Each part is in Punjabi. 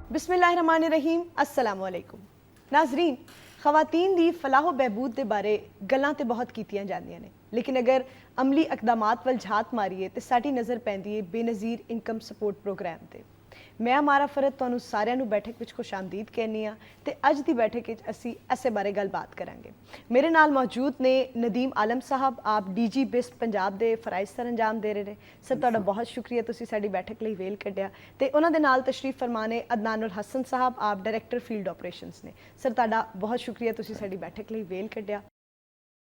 बिस्मिल्लाहिर्रहमानिर्रहीम अस्सलाम वालेकुम नाजरीन। खवातीन दी फलाह बहबूद के बारे गल्लां ते बहुत कीतियां जांदियां ने, लेकिन अगर अमली इकदामात वल झात मारीए तो साडी नज़र पैंदी है बेनज़ीर इनकम सपोर्ट प्रोग्राम ते। मैं अमारा फरद तुहानू सारिਆਂ ਨੂੰ बैठक विच खुशामदीद कहनी हाँ ते अज दी बैठक विच असी ऐसे बारे गलबात करांगे। मेरे नाल मौजूद ने नदीम आलम साहब, आप DG बिस्ट पंजाब दे फराइज सर अंजाम दे रहे हैं। सर तुहाडा बहुत शुक्रिया, तुसीं साडी बैठक लई वेल कड्ढिया। ते उन्हां दे नाल तशरीफ फरमाने अदनानुल हसन साहब, आप डायरैक्टर फील्ड ऑपरेशंस ने। सर तुहाडा बहुत शुक्रिया, तुसीं साडी बैठक लई वेल कड्ढिया।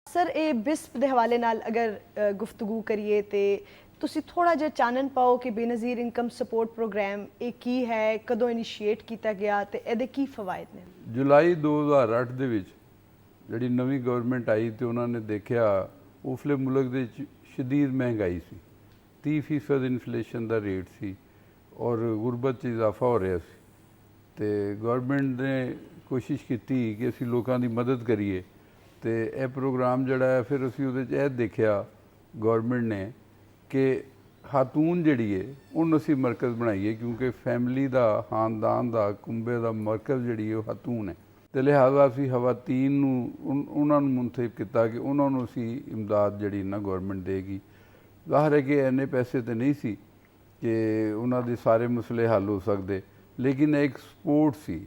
सर ये बिस्प के हवाले नाल अगर गुफ्तगू करिए तो तुसी थोड़ा जिहा चानन पाओ कि बेनज़ीर इनकम सपोर्ट प्रोग्राम ये की है, कदों इनिशिएट किया गया ते इहदे की फवायद ने? जुलाई 2008 ਦੇ ਵਿੱਚ ਜਿਹੜੀ ਨਵੀਂ ਗਵਰਨਮੈਂਟ ਆਈ ਤੇ ਉਹਨਾਂ ਨੇ ਦੇਖਿਆ ਉਸਲੇ ਮੁਲਕ ਦੇ ਵਿੱਚ ਸ਼ਦੀਦ ਮਹਿੰਗਾਈ ਸੀ, 30% ਇਨਫਲੇਸ਼ਨ ਦਾ ਰੇਟ ਸੀ ਔਰ ਗੁਰਬਤ 'ਚ ਇਜ਼ਾਫਾ ਹੋ ਰਿਹਾ ਸੀ ਤੇ ਗਵਰਨਮੈਂਟ ਨੇ ਕੋਸ਼ਿਸ਼ ਕੀਤੀ ਕਿ ਅਸੀਂ ਲੋਕਾਂ ਦੀ ਮਦਦ ਕਰੀਏ ਤੇ ਇਹ ਪ੍ਰੋਗਰਾਮ ਜਿਹੜਾ ਹੈ ਫਿਰ ਅਸੀਂ ਉਹਦੇ 'ਚ ਇਹ ਦੇਖਿਆ ਗਵਰਨਮੈਂਟ ਨੇ कि खातून जिहड़ी है उन्होंने असीं मरकज़ बनाइए, क्योंकि फैमिली का खानदान का कुंबे का मरकज़ जिहड़ी है खातून है तो लिहाजा असीं खवातीन नूं उन्होंने मुंतखब किया कि उन्होंने असीं इमदाद जिहड़ी ना गौरमेंट देगी। ज़ाहिर है कि इन्ने पैसे तो नहीं सी कि उन्होंने सारे मसले हल हो सकते, लेकिन एक सपोर्ट सी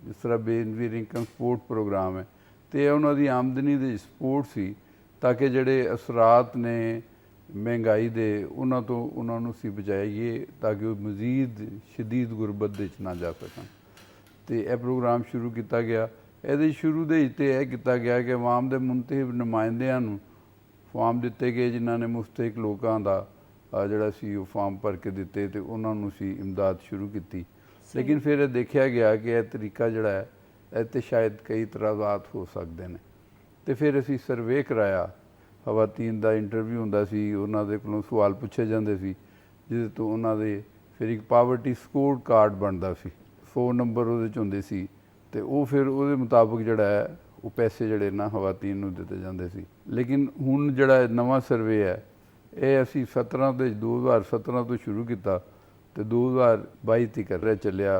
जिस तरह बेनज़ीर इनकम सपोर्ट प्रोग्राम है तो उन्होंने आमदनी की सपोर्ट सी ताकि जिहड़े असरात ने महंगाई दे उन्होंने सी बचाइए ताकि वो मजीद शदीद गुरबत दे ना जा सकन। तो यह प्रोग्राम शुरू किया गया। ये शुरू दे यह किया गया कि अवाम के मुंतखब नुमाइंदियां नूं फॉर्म दिते गए जिन्हों ने मुस्तहिक लोगों का जोड़ा सी फॉर्म भर के दिते तो उन्होंने सी इमदाद शुरू की। लेकिन फिर यह देखा गया कि यह तरीका जोड़ा है ये शायद कई इतराज़ात हो सकते हैं तो फिर असी सर्वे कराया। खवातीन का इंटरव्यू होंदा सी, उन्होंने कोलों सवाल पूछे जाते सी जिस तो उन्होंने फिर एक पावर्टी स्कोर कार्ड बनता सी, 100 नंबर वो होंदे सी तो वो फिर वो मुताबिक जोड़ा है वो पैसे जोड़े ना खवातीन नूं दिते जाते सी। लेकिन हुण जोड़ा नवा सर्वे है ये असी 2017 तो शुरू किया तो 2022 तक रह चलिया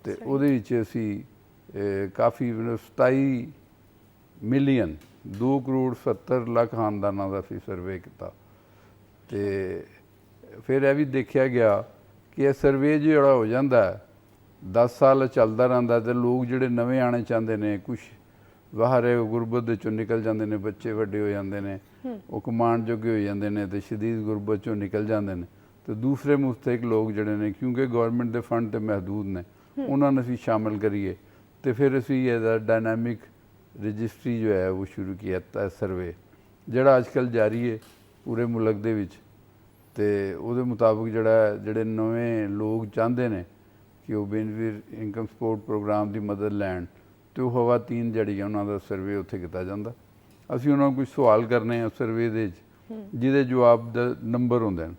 तो उहदे विच असी काफ़ी 27 मिलियन 2 करोड़ 70 लाख खानदानों का असी सर्वे किया। तो फिर यह भी देखा गया कि यह सर्वे जोड़ा हो जाता है 10 साल चलता रहा तो लोग जोड़े नवे आने चाहते हैं कुछ बाहर गुरबत चो निकल जाते हैं, बच्चे वड्डे हो जाते हैं, वो कमाण जोगे हो जाते हैं तो शदीद गुरबत चो निकल जाते हैं तो दूसरे मुस्तहिक लोग जोड़े ने क्योंकि गौरमेंट के फंड तो महदूद ने उन्होंने असी शामिल करिए तो फिर असी यह डायनामिक रजिस्ट्री जो है वो शुरू किया सर्वे जोड़ा अजकल जारी है पूरे मुल्क दे विच ते उहदे मुताबिक जोड़े नवे लोग चाहते हैं कि वो बेनज़ीर इनकम सपोर्ट प्रोग्राम की मदद लैन तो खवातीन जी उन्होंने सर्वे उत्थे किया जाता। असीं उन्होंने कुछ सवाल करने सर्वे दे जिहदे जवाब दा नंबर होंदे हैं।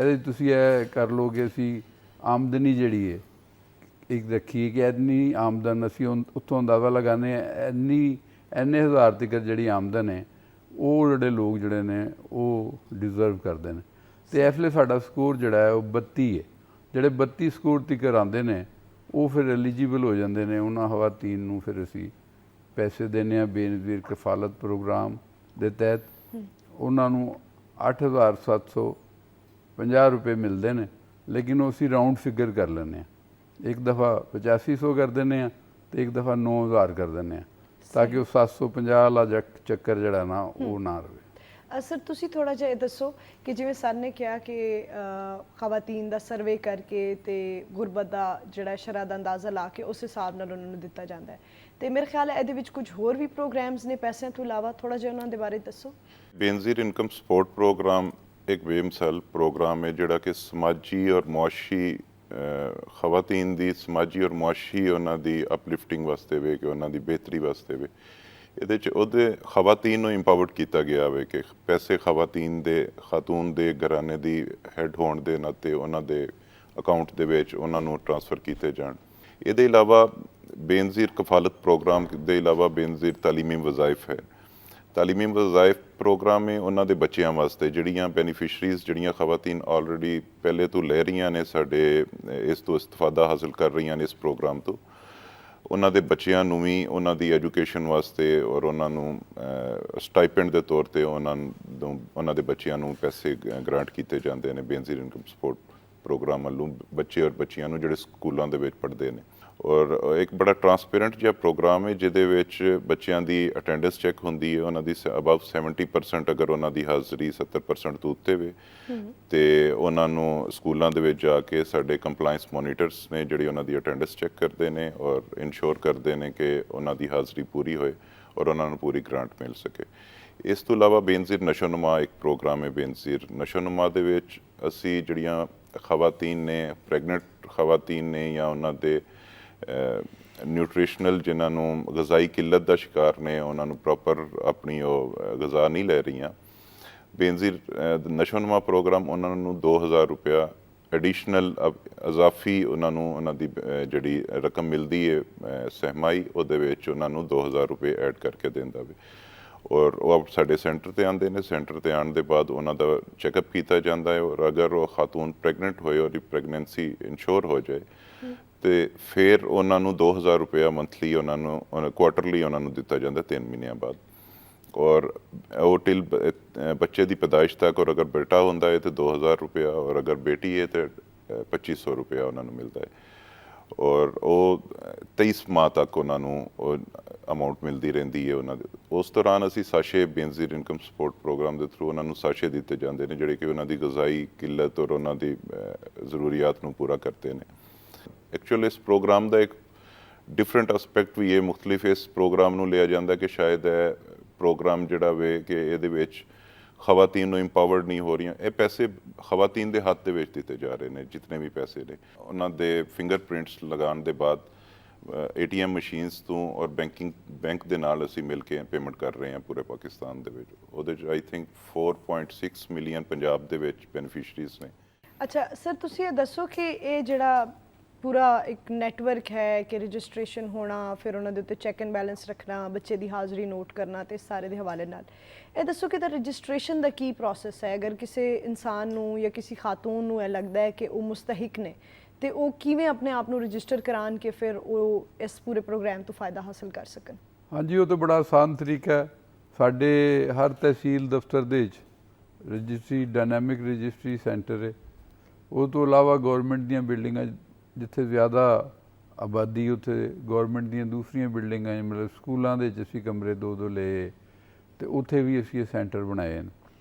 ये तुसीं यह कर लो कि असीं आमदनी जिहड़ी है एक रखिए कि इन्नी आमदन असी उत्थों अंदाज़ा लगाने इन्ने हज़ार तक जी आमदन है वो जोड़े लोग जोड़े ने वो डिजर्व करते हैं। तो इस वे साडा स्कोर जोड़ा है वो 32 है। जोड़े 32 स्कोर तक आते हैं वो फिर एलीजिबल हो जाते हैं। उन्होंने खवातीन नूं फिर असी पैसे देने बेनज़ीर कफालत प्रोग्राम के तहत उन्होंने 8,750 रुपये मिलते हैं, लेकिन वो असी राउंड फिगर कर लें। एक दफ़ा 8500 कर दें तो एक दफ़ा 9000 कर दें ताकि वो 750 वाला चक्कर जड़ा ना वो ना रहे। सर तुसी थोड़ा जिहा दसो कि जिवें सर ने कहा कि खवातीन का सर्वे करके तो गुरबत का जिहड़ा शरह का अंदाज़ा ला के उस हिसाब नाल उन्होंने दिता जाता है तो मेरे ख्याल है ये कुछ होर भी प्रोग्राम्स ने पैसों तो इलावा, थोड़ा जिहा उन्हां दे बारे दसो। बेनज़ीर इनकम सपोर्ट प्रोग्राम एक बेमिसाल प्रोग्राम है जिहड़ा कि समाजी और मुआशी खवातीन दी समाजी और मुआशी उन्हां दी अपलिफ्टिंग वास्ते वे कि उन्हां दी बेहतरी वास्ते वे ਇਹਦੇ 'ਚ ਉਹਦੇ ਖਵਾतीन ਨੂੰ ਇੰਪਾਵਰਡ ਕੀਤਾ ਗਿਆ ਵੇ ਕਿ ਪੈਸੇ ਖਾਤੂਨ ਦੇ ਘਰਾਣੇ ਦੀ ਹੈਡ ਹੋਣ ਦੇ ਨਾਤੇ ਉਹਨਾਂ ਦੇ ਅਕਾਊਂਟ ਦੇ ਵਿੱਚ ਉਹਨਾਂ ਨੂੰ ਟ੍ਰਾਂਸਫਰ ਕੀਤੇ ਜਾਣ। ਇਹਦੇ ਇਲਾਵਾ बेनज़ीर कफालत प्रोग्राम ਦੇ ਇਲਾਵਾ बेनज़ीर तालीमी वज़ाइफ है। तालीमी वज़ाइफ ਪ੍ਰੋਗਰਾਮ ਹੈ ਉਹਨਾਂ ਦੇ ਬੱਚਿਆਂ ਵਾਸਤੇ, ਜਿਹੜੀਆਂ ਬੈਨੀਫਿਸ਼ਰੀਜ਼ ਜਿਹੜੀਆਂ ਖਵਾਤੀਨ ਆਲਰੇਡੀ ਪਹਿਲੇ ਤੋਂ ਲੈ ਰਹੀਆਂ ਨੇ, ਸਾਡੇ ਇਸ ਤੋਂ ਇਸਤਫਾਦਾ ਹਾਸਲ ਕਰ ਰਹੀਆਂ ਨੇ ਇਸ ਪ੍ਰੋਗਰਾਮ ਤੋਂ, ਉਹਨਾਂ ਦੇ ਬੱਚਿਆਂ ਨੂੰ ਵੀ ਉਹਨਾਂ ਦੀ ਐਜੂਕੇਸ਼ਨ ਵਾਸਤੇ ਔਰ ਉਹਨਾਂ ਨੂੰ ਸਟਾਈਪੈਂਡ ਦੇ ਤੌਰ 'ਤੇ ਉਹਨਾਂ ਦੇ ਬੱਚਿਆਂ ਨੂੰ ਪੈਸੇ ਗ੍ਰਾਂਟ ਕੀਤੇ ਜਾਂਦੇ ਨੇ ਬੇਨਜ਼ੀਰ ਇਨਕਮ ਸਪੋਰਟ ਪ੍ਰੋਗਰਾਮ ਵੱਲੋਂ, ਬੱਚੇ ਔਰ ਬੱਚੀਆਂ ਨੂੰ ਜਿਹੜੇ ਸਕੂਲਾਂ ਦੇ ਵਿੱਚ ਪੜ੍ਹਦੇ ਨੇ। ਔਰ ਇੱਕ ਬੜਾ ਟਰਾਂਸਪੇਰੈਂਟ ਜਿਹਾ ਪ੍ਰੋਗਰਾਮ ਹੈ ਜਿਹਦੇ ਵਿੱਚ ਬੱਚਿਆਂ ਦੀ ਅਟੈਂਡੈਂਸ ਚੈੱਕ ਹੁੰਦੀ ਹੈ, ਉਹਨਾਂ ਦੀ ਅਬਵ 70%, ਅਗਰ ਉਹਨਾਂ ਦੀ ਹਾਜ਼ਰੀ 70% ਤੋਂ ਉੱਤੇ ਵੇ ਤੇ ਉਹਨਾਂ ਨੂੰ ਸਕੂਲਾਂ ਦੇ ਵਿੱਚ ਜਾ ਕੇ ਸਾਡੇ ਕੰਪਲਾਇੰਸ ਮੋਨੀਟਰਸ ਨੇ ਜਿਹੜੇ ਉਹਨਾਂ ਦੀ ਅਟੈਂਡੈਂਸ ਚੈੱਕ ਕਰਦੇ ਨੇ ਔਰ ਇਨਸ਼ੋਰ ਕਰਦੇ ਨੇ ਕਿ ਉਹਨਾਂ ਦੀ ਹਾਜ਼ਰੀ ਪੂਰੀ ਹੋਏ ਔਰ ਉਹਨਾਂ ਨੂੰ ਪੂਰੀ ਗ੍ਰਾਂਟ ਮਿਲ ਸਕੇ। ਇਸ ਤੋਂ ਇਲਾਵਾ ਬੇਨਜ਼ੀਰ ਨਸ਼ੋਨੁਮਾ ਇੱਕ ਪ੍ਰੋਗਰਾਮ ਹੈ। ਬੇਨਜ਼ੀਰ ਨਸ਼ੋਨੁਮਾ ਦੇ ਵਿੱਚ ਅਸੀਂ ਜਿਹੜੀਆਂ ਖਵਾਤੀਨ ਨੇ, ਪ੍ਰੈਗਨੈਂਟ ਖਵਾਤੀਨ ਨੇ ਜਾਂ ਉਹਨਾਂ ਦੇ ਨਿਊਟ੍ਰੀਸ਼ਨਲ ਜਿਨ੍ਹਾਂ ਨੂੰ ਗ਼ਜ਼ਾਈ ਕਿੱਲਤ ਦਾ ਸ਼ਿਕਾਰ ਨੇ, ਉਹਨਾਂ ਨੂੰ ਪ੍ਰੋਪਰ ਆਪਣੀ ਉਹ ਗ਼ਜ਼ਾ ਨਹੀਂ ਲੈ ਰਹੀਆਂ, ਬੇਨਜ਼ੀਰ ਨਸ਼ੋਨੁਮਾ ਪ੍ਰੋਗਰਾਮ ਉਹਨਾਂ ਨੂੰ 2000 ਰੁਪਇਆ ਐਡੀਸ਼ਨਲ ਇਜ਼ਾਫੀ ਉਹਨਾਂ ਨੂੰ ਉਹਨਾਂ ਦੀ ਜਿਹੜੀ ਰਕਮ ਮਿਲਦੀ ਹੈ ਸਹਿਮਾਈ, ਉਹਦੇ ਵਿੱਚ ਉਹਨਾਂ ਨੂੰ 2000 ਰੁਪਏ ਐਡ ਕਰਕੇ ਦਿੰਦਾ ਵੇ। ਔਰ ਉਹ ਸਾਡੇ ਸੈਂਟਰ 'ਤੇ ਆਉਂਦੇ ਨੇ, ਸੈਂਟਰ 'ਤੇ ਆਉਣ ਦੇ ਬਾਅਦ ਉਹਨਾਂ ਦਾ ਚੈੱਕਅਪ ਕੀਤਾ ਜਾਂਦਾ ਹੈ ਔਰ ਅਗਰ ਉਹ ਖਾਤੂਨ ਪ੍ਰੈਗਨੈਂਟ ਹੋਏ ਔਰ ਪ੍ਰੈਗਨੈਂਸੀ ਇਨਸ਼ੋਰ ਹੋ ਜਾਏ ਤੇ ਫਿਰ ਉਹਨਾਂ ਨੂੰ 2000 ਰੁਪਇਆ ਮੰਥਲੀ ਉਹਨਾਂ ਨੂੰ ਕੁਆਟਰਲੀ ਉਹਨਾਂ ਨੂੰ ਦਿੱਤਾ ਜਾਂਦਾ 3 ਮਹੀਨਿਆਂ ਬਾਅਦ। ਔਰ ਉਹ ਟਿਲ ਬੱਚੇ ਦੀ ਪੈਦਾਇਸ਼ ਤੱਕ, ਔਰ ਅਗਰ ਬੇਟਾ ਹੁੰਦਾ ਹੈ ਤਾਂ 2000 ਰੁਪਇਆ ਔਰ ਅਗਰ ਬੇਟੀ ਹੈ ਤਾਂ 2500 ਰੁਪਇਆ ਉਹਨਾਂ ਨੂੰ ਮਿਲਦਾ ਹੈ। ਔਰ ਉਹ 23 ਮਾਹ ਤੱਕ ਉਹਨਾਂ ਨੂੰ ਉਹ ਅਮਾਊਂਟ ਮਿਲਦੀ ਰਹਿੰਦੀ ਹੈ ਉਹਨਾਂ ਦੇ। ਉਸ ਦੌਰਾਨ ਅਸੀਂ ਸਾਸ਼ੇ ਬੇਨਜ਼ੀਰ ਇਨਕਮ ਸਪੋਰਟ ਪ੍ਰੋਗਰਾਮ ਦੇ ਥਰੂ ਉਹਨਾਂ ਨੂੰ ਸਾਸ਼ੇ ਦਿੱਤੇ ਜਾਂਦੇ ਨੇ ਜਿਹੜੇ ਕਿ ਉਹਨਾਂ ਦੀ ਗ਼ਜ਼ਾਈ ਕਿੱਲਤ ਔਰ ਉਹਨਾਂ ਦੀ ਜ਼ਰੂਰੀਆਤ ਨੂੰ ਪੂਰਾ ਕਰਦੇ ਨੇ। ਐਕਚੁਅਲੀ ਇਸ ਪ੍ਰੋਗਰਾਮ ਦਾ ਇੱਕ ਡਿਫਰੈਂਟ ਐਸਪੈਕਟ ਵੀ ਇਹ ਮੁਖਤਲਿਫ ਇਸ ਪ੍ਰੋਗਰਾਮ ਨੂੰ ਲਿਆ ਜਾਂਦਾ ਕਿ ਸ਼ਾਇਦ ਇਹ ਪ੍ਰੋਗਰਾਮ ਜਿਹੜਾ ਵੇ ਕਿ ਇਹਦੇ ਵਿੱਚ ਖਵਾਤੀਨ ਨੂੰ ਇੰਪਾਵਰਡ ਨਹੀਂ ਹੋ ਰਹੀਆਂ, ਇਹ ਪੈਸੇ ਖਵਾਤੀਨ ਦੇ ਹੱਥ ਦੇ ਵਿੱਚ ਦਿੱਤੇ ਜਾ ਰਹੇ ਨੇ। ਜਿਤਨੇ ਵੀ ਪੈਸੇ ਨੇ ਉਹਨਾਂ ਦੇ ਫਿੰਗਰਪ੍ਰਿੰਟਸ ਲਗਾਉਣ ਦੇ ਬਾਅਦ ATM ਮਸ਼ੀਨਸ ਤੋਂ ਔਰ ਬੈਂਕ ਦੇ ਨਾਲ ਅਸੀਂ ਮਿਲ ਕੇ ਪੇਮੈਂਟ ਕਰ ਰਹੇ ਹਾਂ ਪੂਰੇ ਪਾਕਿਸਤਾਨ ਦੇ ਵਿੱਚ। ਉਹਦੇ 'ਚ ਆਈ ਥਿੰਕ 4.6 ਮਿਲੀਅਨ ਪੰਜਾਬ ਦੇ ਵਿੱਚ ਬੈਨੀਫਿਸ਼ਰੀਜ਼ ਨੇ। ਅੱਛਾ ਸਰ, ਤੁਸੀਂ ਇਹ ਦੱਸੋ ਕਿ ਇਹ ਜਿਹੜਾ ਪੂਰਾ ਇੱਕ ਨੈਟਵਰਕ ਹੈ ਕਿ ਰਜਿਸਟ੍ਰੇਸ਼ਨ ਹੋਣਾ, ਫਿਰ ਉਹਨਾਂ ਦੇ ਉੱਤੇ ਚੈੱਕ ਐਂਡ ਬੈਲੈਂਸ ਰੱਖਣਾ, ਬੱਚੇ ਦੀ ਹਾਜ਼ਰੀ ਨੋਟ ਕਰਨਾ ਤੇ ਸਾਰੇ ਦੇ ਹਵਾਲੇ ਨਾਲ, ਇਹ ਦੱਸੋ ਕਿ ਤਾਂ ਰਜਿਸਟ੍ਰੇਸ਼ਨ ਦਾ ਕੀ ਪ੍ਰੋਸੈਸ ਹੈ? ਅਗਰ ਕਿਸੇ ਇਨਸਾਨ ਨੂੰ ਜਾਂ ਕਿਸੇ ਖਾਤੂਨ ਨੂੰ ਇਹ ਲੱਗਦਾ ਹੈ ਕਿ ਉਹ ਮੁਸਤਹਿਕ ਨੇ ਤੇ ਉਹ ਕਿਵੇਂ ਆਪਣੇ ਆਪ ਨੂੰ ਰਜਿਸਟਰ ਕਰਾਉਣ ਕਿ ਫਿਰ ਉਹ ਇਸ ਪੂਰੇ ਪ੍ਰੋਗਰਾਮ ਤੋਂ ਫਾਇਦਾ ਹਾਸਲ ਕਰ ਸਕਣ? ਹਾਂਜੀ, ਉਹ ਤਾਂ ਬੜਾ ਆਸਾਨ ਤਰੀਕਾ ਹੈ। ਸਾਡੇ ਹਰ ਤਹਿਸੀਲ ਦਫ਼ਤਰ ਦੇ ਵਿੱਚ ਰਜਿਸਟਰੀ ਡਾਇਨਾਮਿਕ ਰਜਿਸਟਰੀ ਸੈਂਟਰ ਹੈ। ਉਹ ਤੋਂ ਇਲਾਵਾ ਗੌਰਮੈਂਟ ਦੀਆਂ ਬਿਲਡਿੰਗਾਂ ਜਿੱਥੇ ਜ਼ਿਆਦਾ ਆਬਾਦੀ, ਉੱਥੇ ਗੌਰਮੈਂਟ ਦੀਆਂ ਦੂਸਰੀਆਂ ਬਿਲਡਿੰਗਾਂ, ਮਤਲਬ ਸਕੂਲਾਂ ਦੇ ਵਿੱਚ ਅਸੀਂ ਕਮਰੇ 2-2 ਲਏ ਤੇ ਉੱਥੇ ਵੀ ਅਸੀਂ ਇਹ ਸੈਂਟਰ ਬਣਾਏ ਹਨ।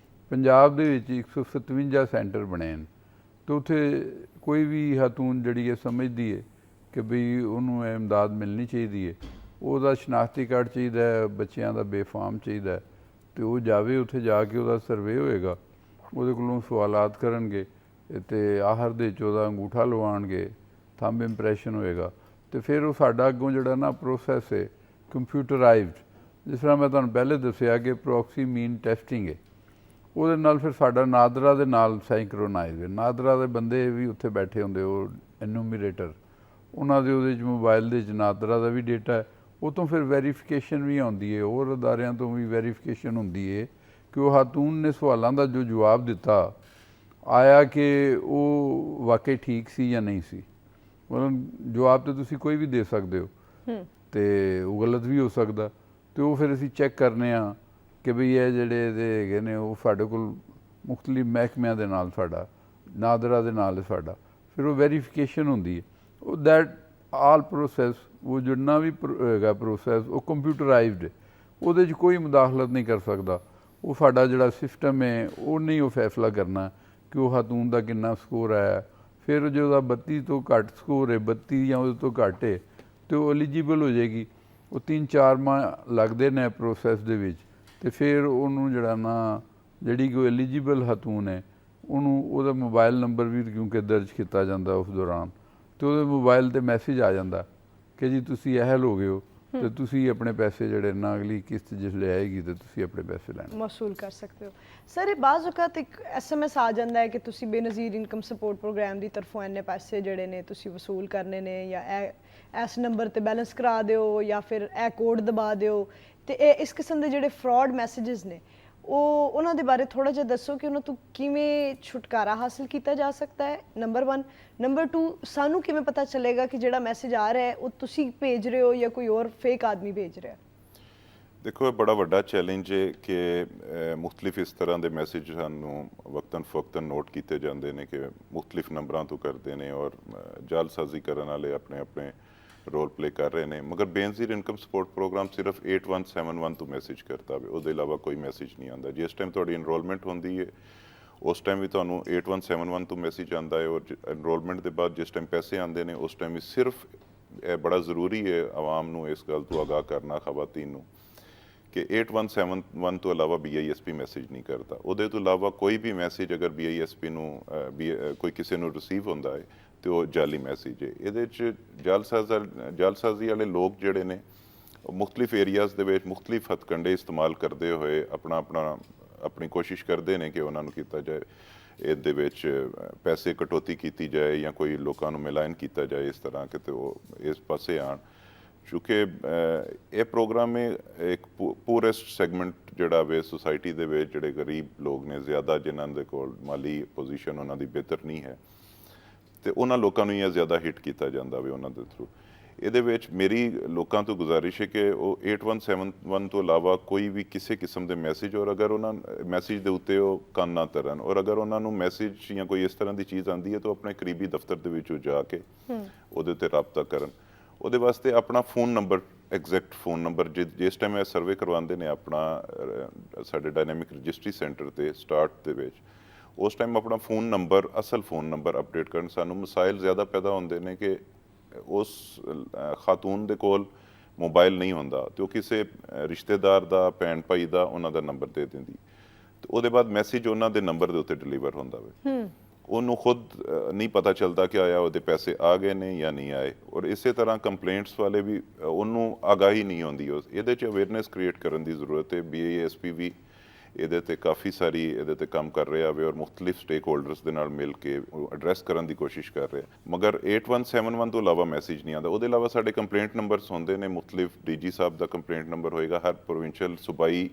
ਪੰਜਾਬ ਦੇ ਵਿੱਚ 157 ਸੈਂਟਰ ਬਣੇ ਹਨ ਤੇ ਉੱਥੇ ਕੋਈ ਵੀ ਖਾਤੂਨ ਜਿਹੜੀ ਹੈ ਸਮਝਦੀ ਹੈ ਕਿ ਬਈ ਉਹਨੂੰ ਇਹ ਇਮਦਾਦ ਮਿਲਣੀ ਚਾਹੀਦੀ ਹੈ, ਉਹਦਾ ਸ਼ਨਾਖਤੀ ਕਾਰਡ ਚਾਹੀਦਾ ਹੈ, ਬੱਚਿਆਂ ਦਾ ਬੇਫਾਮ ਚਾਹੀਦਾ ਤੇ ਉਹ ਜਾਵੇ, ਉੱਥੇ ਜਾ ਕੇ ਉਹਦਾ ਸਰਵੇ ਹੋਏਗਾ, ਉਹਦੇ ਕੋਲੋਂ ਸਵਾਲਾਤ ਕਰਨਗੇ ਤੇ ਆਖਰ ਦੇ 'ਚ ਉਹਦਾ ਅੰਗੂਠਾ ਲਵਾਉਣਗੇ, ਥੰਬ ਇੰਪ੍ਰੈਸ਼ਨ ਹੋਏਗਾ ਤੇ ਫਿਰ ਉਹ ਸਾਡਾ ਅੱਗੋਂ ਜਿਹੜਾ ਨਾ ਪ੍ਰੋਸੈਸ ਹੈ ਕੰਪਿਊਟਰਾਈਜ਼ਡ, ਜਿਸ ਤਰ੍ਹਾਂ ਮੈਂ ਤੁਹਾਨੂੰ ਪਹਿਲੇ ਦੱਸਿਆ ਕਿ ਪ੍ਰੋਕਸੀ ਮੀਨ ਟੈਸਟਿੰਗ ਹੈ, ਉਹਦੇ ਨਾਲ ਫਿਰ ਸਾਡਾ ਨਾਦਰਾ ਦੇ ਨਾਲ ਸੈਂਕਰੋਨਾਈਜ਼ ਹੈ। ਨਾਦਰਾ ਦੇ ਬੰਦੇ ਵੀ ਉੱਥੇ ਬੈਠੇ ਹੁੰਦੇ, ਉਹ ਐਨੂਮੀਰੇਟਰ, ਉਹਨਾਂ ਦੇ ਉਹਦੇ 'ਚ ਮੋਬਾਈਲ ਦੇ 'ਚ ਨਾਦਰਾ ਦਾ ਵੀ ਡੇਟਾ ਹੈ। ਉਹ ਤੋਂ ਫਿਰ ਵੈਰੀਫਿਕੇਸ਼ਨ ਵੀ ਆਉਂਦੀ ਹੈ, ਹੋਰ ਅਦਾਰਿਆਂ ਤੋਂ ਵੀ ਵੈਰੀਫਿਕੇਸ਼ਨ ਹੁੰਦੀ ਹੈ ਕਿ ਉਹ ਖਾਤੂਨ ਨੇ ਸਵਾਲਾਂ ਦਾ ਜੋ ਜਵਾਬ ਦਿੱਤਾ ਆਇਆ ਕਿ ਉਹ ਵਾਕਈ ਠੀਕ ਸੀ ਜਾਂ ਨਹੀਂ ਸੀ। ਮਤਲਬ ਜਵਾਬ ਤਾਂ ਤੁਸੀਂ ਕੋਈ ਵੀ ਦੇ ਸਕਦੇ ਹੋ ਤੇ ਉਹ ਗਲਤ ਵੀ ਹੋ ਸਕਦਾ, ਤੇ ਉਹ ਫਿਰ ਅਸੀਂ ਚੈੱਕ ਕਰਨੇ ਆ ਕਿ ਬਈ ਇਹ ਜਿਹੜੇ ਇਹਦੇ ਹੈਗੇ ਨੇ ਉਹ ਸਾਡੇ ਕੋਲ ਮੁਖਤਲਿਫ ਮਹਿਕਮਿਆਂ ਦੇ ਨਾਲ, ਸਾਡਾ ਨਾਦਰਾ ਦੇ ਨਾਲ ਸਾਡਾ ਫਿਰ ਉਹ ਵੈਰੀਫਿਕੇਸ਼ਨ ਹੁੰਦੀ ਹੈ। ਉਹ ਦੈਟ ਆਲ ਪ੍ਰੋਸੈਸ, ਉਹ ਜਿੰਨਾ ਵੀ ਹੈਗਾ ਪ੍ਰੋਸੈਸ ਉਹ ਕੰਪਿਊਟਰਾਈਜ਼ਡ ਹੈ, ਉਹਦੇ 'ਚ ਕੋਈ ਮੁਦਾਖਲਤ ਨਹੀਂ ਕਰ ਸਕਦਾ। ਉਹ ਸਾਡਾ ਜਿਹੜਾ ਸਿਸਟਮ ਹੈ ਉਹ ਨਹੀਂ ਉਹ ਫੈਸਲਾ ਕਰਨਾ ਕਿ ਉਹ ਖਾਤੂਨ ਦਾ ਕਿੰਨਾ ਸਕੋਰ ਆਇਆ। ਫਿਰ ਜੇ ਉਹਦਾ 32 ਤੋਂ ਘੱਟ ਸਕੋਰ ਹੈ, 32 ਜਾਂ ਉਹਦੇ ਤੋਂ ਘੱਟ ਹੈ, ਤੇ ਉਹ ਐਲੀਜੀਬਲ ਹੋ ਜਾਏਗੀ। ਉਹ 3-4 ਮਾਹ ਲੱਗਦੇ ਨੇ ਪ੍ਰੋਸੈਸ ਦੇ ਵਿੱਚ ਤੇ ਫਿਰ ਉਹਨੂੰ ਜਿਹੜਾ ਨਾ ਜਿਹੜੀ ਕੋਈ ਐਲੀਜੀਬਲ ਖਾਤੂਨ ਹੈ ਉਹਨੂੰ ਉਹਦਾ ਮੋਬਾਈਲ ਨੰਬਰ ਵੀ ਕਿਉਂਕਿ ਦਰਜ ਕੀਤਾ ਜਾਂਦਾ ਉਸ ਦੌਰਾਨ, ਤੇ ਉਹਦੇ ਮੋਬਾਈਲ 'ਤੇ ਮੈਸੇਜ ਆ ਜਾਂਦਾ ਕਿ ਜੀ ਤੁਸੀਂ ਅਹਿਲ ਹੋ ਗਏ ਹੋ ਤੇ ਤੁਸੀਂ ਆਪਣੇ ਪੈਸੇ ਜਿਹੜੇ ਨਾ ਅਗਲੀ ਕਿਸ਼ਤ ਜਿਸਲੇ ਆਏਗੀ ਤੇ ਤੁਸੀਂ ਆਪਣੇ ਪੈਸੇ ਲੈਣੇ ਮਸੂਲ ਕਰ ਸਕਦੇ ਹੋ। ਸਰ, ਇਹ ਬਾਜ਼ ਔਕਾਤ ਇੱਕ SMS ਆ ਜਾਂਦਾ ਹੈ ਕਿ ਤੁਸੀਂ ਬੇਨਜ਼ੀਰ ਇਨਕਮ ਸਪੋਰਟ ਪ੍ਰੋਗਰਾਮ ਦੀ ਤਰਫੋਂ ਇੰਨੇ ਪੈਸੇ ਜਿਹੜੇ ਨੇ ਤੁਸੀਂ ਵਸੂਲ ਕਰਨੇ ਨੇ, ਜਾਂ ਇਹ ਇਸ ਨੰਬਰ ਤੇ ਬੈਲੈਂਸ ਕਰਾ ਦਿਓ, ਜਾਂ ਫਿਰ ਇਹ ਕੋਡ ਦਬਾ ਦਿਓ। ਤੇ ਇਹ ਇਸ ਕਿਸਮ ਦੇ ਜਿਹੜੇ ਫਰਾਡ ਮੈਸੇजेस ਨੇ ਉਹ ਉਹਨਾਂ ਦੇ ਬਾਰੇ ਥੋੜਾ ਜਿਹਾ ਦੱਸੋ ਕਿ ਉਹਨਾਂ ਤੋਂ ਕਿਵੇਂ ਛੁਟਕਾਰਾ ਹਾਸਲ ਕੀਤਾ ਜਾ ਸਕਦਾ ਹੈ, ਨੰਬਰ 1। ਨੰਬਰ 2, ਸਾਨੂੰ ਕਿਵੇਂ ਪਤਾ ਚੱਲੇਗਾ ਕਿ ਜਿਹੜਾ ਮੈਸੇਜ ਆ ਰਿਹਾ ਹੈ ਉਹ ਤੁਸੀਂ ਭੇਜ ਰਹੇ ਹੋ ਜਾਂ ਕੋਈ ਹੋਰ ਫੇਕ ਆਦਮੀ ਭੇਜ ਰਿਹਾ ਹੈ? ਦੇਖੋ, ਇਹ ਬੜਾ ਵੱਡਾ ਚੈਲੰਜ ਹੈ ਕਿ ਮੁਖਤਲਿਫ ਇਸ ਤਰ੍ਹਾਂ ਦੇ ਮੈਸੇਜ ਸਾਨੂੰ ਵਕਤਨ ਫਵਕਤਨ ਨੋਟ ਕੀਤੇ ਜਾਂਦੇ ਨੇ ਕਿ ਮੁਖਤਲਿਫ ਨੰਬਰਾਂ ਤੋਂ ਕਰਦੇ ਨੇ ਔਰ ਜਾਲਸਾਜ਼ੀ ਕਰਨ ਵਾਲੇ ਆਪਣੇ ਆਪਣੇ ਰੋਲ ਪਲੇ ਕਰ ਰਹੇ ਨੇ। ਮਗਰ ਬੇਨਜ਼ੀਰ ਇਨਕਮ ਸਪੋਰਟ ਪ੍ਰੋਗਰਾਮ ਸਿਰਫ 8171 ਤੋਂ ਮੈਸੇਜ ਕਰਦਾ ਵੇ, ਉਹਦੇ ਇਲਾਵਾ ਕੋਈ ਮੈਸੇਜ ਨਹੀਂ ਆਉਂਦਾ। ਜਿਸ ਟਾਈਮ ਤੁਹਾਡੀ ਇਨਰੋਲਮੈਂਟ ਹੁੰਦੀ ਹੈ ਉਸ ਟਾਈਮ ਵੀ ਤੁਹਾਨੂੰ 8171 ਤੋਂ ਮੈਸੇਜ ਆਉਂਦਾ ਹੈ, ਔਰ ਇਨਰੋਲਮੈਂਟ ਦੇ ਬਾਅਦ ਜਿਸ ਟਾਈਮ ਪੈਸੇ ਆਉਂਦੇ ਨੇ ਉਸ ਟਾਈਮ ਵੀ ਸਿਰਫ ਇਹ ਬੜਾ ਜ਼ਰੂਰੀ ਹੈ ਆਵਾਮ ਨੂੰ ਇਸ ਗੱਲ ਤੋਂ ਆਗਾਹ ਕਰਨਾ, ਖਵਾਤੀਨ ਨੂੰ, ਕਿ 8171 ਤੋਂ ਇਲਾਵਾ BISP ਮੈਸੇਜ ਨਹੀਂ ਕਰਦਾ। ਉਹਦੇ ਤੋਂ ਇਲਾਵਾ ਕੋਈ ਵੀ ਮੈਸੇਜ ਅਗਰ BISP ਨੂੰ ਕੋਈ ਕਿਸੇ ਨੂੰ ਰਿਸੀਵ ਹੁੰਦਾ ਹੈ ਤੇ ਉਹ ਜਾਲੀ ਮੈਸੇਜ ਹੈ। ਇਹਦੇ 'ਚ ਜਾਲਸਾਜ਼ੀ ਵਾਲੇ ਲੋਕ ਜਿਹੜੇ ਨੇ ਮੁਖਤਲਿਫ ਏਰੀਆਜ਼ ਦੇ ਵਿੱਚ ਮੁਖਤਲਿਫ ਹੱਥਕੰਡੇ ਇਸਤੇਮਾਲ ਕਰਦੇ ਹੋਏ ਆਪਣੀ ਕੋਸ਼ਿਸ਼ ਕਰਦੇ ਨੇ ਕਿ ਉਹਨਾਂ ਨੂੰ ਕੀਤਾ ਜਾਏ, ਇਹਦੇ ਵਿੱਚ ਪੈਸੇ ਕਟੌਤੀ ਕੀਤੀ ਜਾਏ ਜਾਂ ਕੋਈ ਲੋਕਾਂ ਨੂੰ ਮਿਲਾਨ ਕੀਤਾ ਜਾਏ ਇਸ ਤਰ੍ਹਾਂ ਕਿ ਤੇ ਉਹ ਇਸ ਪਾਸੇ ਆਣ। ਚੂँਕਿ ਇਹ ਪ੍ਰੋਗਰਾਮ ਇੱਕ ਪੂਰੈਸਟ ਸੈਗਮੈਂਟ ਜਿਹੜਾ ਵੇ ਸੋਸਾਇਟੀ ਦੇ ਵਿੱਚ ਜਿਹੜੇ ਗਰੀਬ ਲੋਕ ਨੇ ਜ਼ਿਆਦਾ, ਜਿਨ੍ਹਾਂ ਦੇ ਕੋਲ ਮਾਲੀ ਪੋਜੀਸ਼ਨ ਉਹਨਾਂ ਦੀ ਬਿਹਤਰ ਨਹੀਂ ਹੈ, ਤੇ ਉਹਨਾਂ ਲੋਕਾਂ ਨੂੰ ਹੀ ਜ਼ਿਆਦਾ ਹਿੱਟ ਕੀਤਾ ਜਾਂਦਾ ਵੇ ਉਹਨਾਂ ਦੇ ਥਰੂ। ਇਹਦੇ ਵਿੱਚ ਮੇਰੀ ਲੋਕਾਂ ਤੋਂ ਗੁਜ਼ਾਰਿਸ਼ ਹੈ ਕਿ ਉਹ 8171 ਤੋਂ ਇਲਾਵਾ ਕੋਈ ਵੀ ਕਿਸੇ ਕਿਸਮ ਦੇ ਮੈਸੇਜ, ਔਰ ਅਗਰ ਉਹਨਾਂ ਮੈਸੇਜ ਦੇ ਉੱਤੇ ਉਹ ਕੰਨ ਨਾ ਧਰਨ, ਔਰ ਅਗਰ ਉਹਨਾਂ ਨੂੰ ਮੈਸੇਜ ਜਾਂ ਕੋਈ ਇਸ ਤਰ੍ਹਾਂ ਦੀ ਚੀਜ਼ ਆਉਂਦੀ ਹੈ ਤਾਂ ਆਪਣੇ ਕਰੀਬੀ ਦਫ਼ਤਰ ਦੇ ਵਿੱਚ ਜਾ ਕੇ ਉਹਦੇ ਉੱਤੇ ਰਾਬਤਾ ਕਰਨ। ਉਹਦੇ ਵਾਸਤੇ ਆਪਣਾ phone number, exact phone number, ਜਿਸ ਟਾਈਮ ਇਹ ਸਰਵੇ ਕਰਵਾਉਂਦੇ ਨੇ ਆਪਣਾ ਸਾਡੇ ਡਾਇਨਾਮਿਕ ਰਜਿਸਟਰੀ ਸੈਂਟਰ ਤੇ ਸਟਾਰਟ ਦੇ ਵਿੱਚ, ਉਸ ਟਾਈਮ ਆਪਣਾ ਫੋਨ ਨੰਬਰ, ਅਸਲ ਫੋਨ ਨੰਬਰ ਅਪਡੇਟ ਕਰਨ। ਸਾਨੂੰ ਮਸਾਇਲ ਜ਼ਿਆਦਾ ਪੈਦਾ ਹੁੰਦੇ ਨੇ ਕਿ ਉਸ ਖਾਤੂਨ ਦੇ ਕੋਲ ਮੋਬਾਈਲ ਨਹੀਂ ਹੁੰਦਾ ਤੇ ਉਹ ਕਿਸੇ ਰਿਸ਼ਤੇਦਾਰ ਦਾ, ਭੈਣ ਭਾਈ ਦਾ, ਉਹਨਾਂ ਦਾ ਨੰਬਰ ਦੇ ਦਿੰਦੀ ਤੇ ਉਹਦੇ ਬਾਅਦ ਮੈਸੇਜ ਉਹਨਾਂ ਦੇ ਨੰਬਰ ਦੇ ਉੱਤੇ ਡਿਲੀਵਰ ਹੁੰਦਾ ਵੇ। ਉਹਨੂੰ ਖੁਦ ਨਹੀਂ ਪਤਾ ਚੱਲਦਾ ਕਿ ਆਇਆ ਉਹਦੇ ਪੈਸੇ ਆ ਗਏ ਨੇ ਜਾਂ ਨਹੀਂ ਆਏ। ਔਰ ਇਸੇ ਤਰ੍ਹਾਂ ਕੰਪਲੇਂਟਸ ਵਾਲੇ ਵੀ ਉਹਨੂੰ ਆਗਾਹੀ ਨਹੀਂ ਹੁੰਦੀ। ਇਹਦੇ 'ਚ ਅਵੇਅਰਨੈਸ ਕ੍ਰੀਏਟ ਕਰਨ ਦੀ ਜ਼ਰੂਰਤ ਹੈ। BISP ਵੀ ਇਹਦੇ 'ਤੇ ਕਾਫੀ ਸਾਰੀ ਇਹਦੇ 'ਤੇ ਕੰਮ ਕਰ ਰਿਹਾ ਵੇ ਔਰ ਮੁਖਤਲਿਫ ਸਟੇਕ ਹੋਲਡਰਸ ਦੇ ਨਾਲ ਮਿਲ ਕੇ ਐਡਰੈਸ ਕਰਨ ਦੀ ਕੋਸ਼ਿਸ਼ ਕਰ ਰਿਹਾ। ਮਗਰ 8171 ਤੋਂ ਇਲਾਵਾ ਮੈਸੇਜ ਨਹੀਂ ਆਉਂਦਾ। ਉਹਦੇ ਇਲਾਵਾ ਸਾਡੇ ਕੰਪਲੇਂਟ ਨੰਬਰਸ ਹੁੰਦੇ ਨੇ ਮੁਖਤਲਿਫ। DG ਸਾਹਿਬ ਦਾ ਕੰਪਲੇਂਟ ਨੰਬਰ ਹੋਏਗਾ, ਹਰ ਪ੍ਰੋਵਿੰਸ਼ੀਅਲ ਸੂਬਾਈ